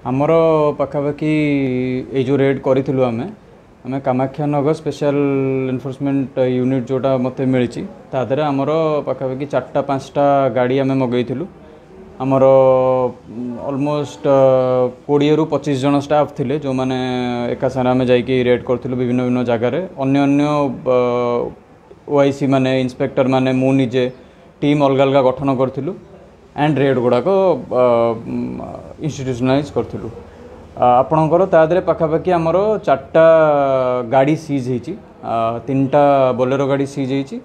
आमर पाखापाखि ये जो रेड करूँ आम आम कामाख्यानगर स्पेशल एनफोर्समेंट यूनिट जोटा मत मिली तादर आमर पाखापाखि 4-5टा गाड़ी आम मगेलु आमर ऑलमोस्ट 20 ରୁ 25 जन स्टाफ थिले जो माने एका सारा आम जाइए रेड करूँ विभिन्न विभिन्न जगार अन्य ओआईसी माने इंस्पेक्टर माने मु निजे टीम अलग अलग गठन करूँ एंड रेड गुड़ाक इंस्टीट्यूशनलाइज करूँ आपणकर तादे पाखापाखि आमर 4टा गाड़ी सीज होती 3टा बोलेरो गाड़ी सीज होती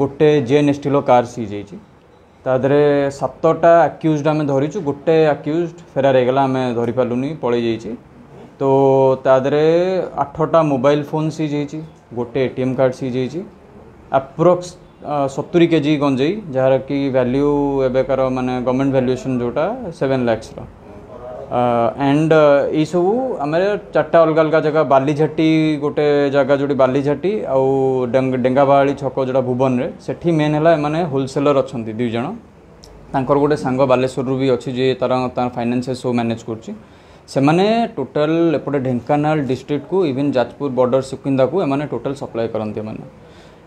गोटे जेएन स्टील कार सीज होती तादे 7टा आक्यूज्ड आम धरीचु गोटे आक्यूज्ड फेरार होगला आम धरी पार्लुनी पलि जाइए तो तादे 8टा मोबाइल फोन सीज होती गोटे एटीएम कार्ड सीज होती अप्रोक्स 70 केजी गंजेई जार कि वैल्यू एबेकार माने गवर्नमेंट वैल्यूएशन जोटा 7 लाख एंड ये सब आम 4टा अलग अलग जगह बालीझाटी गोटे जगह जो बालीझाटी आउ डेंगाबाड़ी छक जोटा भुवन रे सेठी मेन है माने होलसेलर अच्छा 2 जन तांकर गोटे सांग बालेश्वर भी अच्छी जे तार फाइनेंशियल सब मैनेज कर सेमाने टोटल एपटे ढेंकानाल डिस्ट्रिक्ट को इवन जाजपुर बॉर्डर सुकिंदा को एमाने टोटल सप्लाई करते माने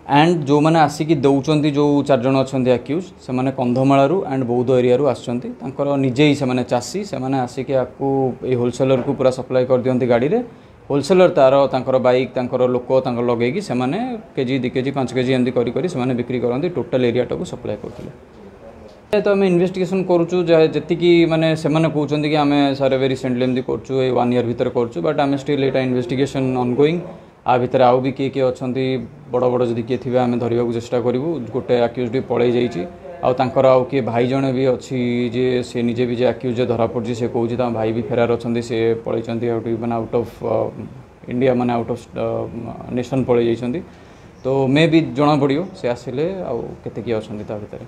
एंड जो मैंने आसिकी दौरान जो 4 जन अच्छा आक्यूज से मैंने कंधमालू एंड बौद्ध एरिया आसर निजे ही से चाषी से आसिक होलसेलर को पूरा सप्लाई कर दिखती गाड़ी रे होलसेलर तार बाइक लोक लगे से केजी 2 केजी 5 केजी एमती करी बिक्री करती टोटल एरियाटा को सप्लाई करते तो आम इन्वेस्टिगेशन करुचु जी माने से कहते कि आम सारे रिसेंटली एमती कर 1 ईयर भितर करुचु बट आम स्टिल यहाँ इन्वेस्टिगेशन ऑनगोइंग आ भितर आउ भी किए अच्छा बड़ बड़ जदि किए थे आम धरने चेष्टा करूँ गोटे आक्यूज पलि जाइए आउ किए भाई जड़े भी अच्छी जे सी निजे भी आक्यूज धरा पड़ी से कहूँ भाई भी फेरार अच्छा सी पलि मैंने आउट ऑफ इंडिया माने आउट ऑफ नेशन पलि जाइए तो मे भी जना पड़ो से आसिले आउ केते किए अच्छा भितर।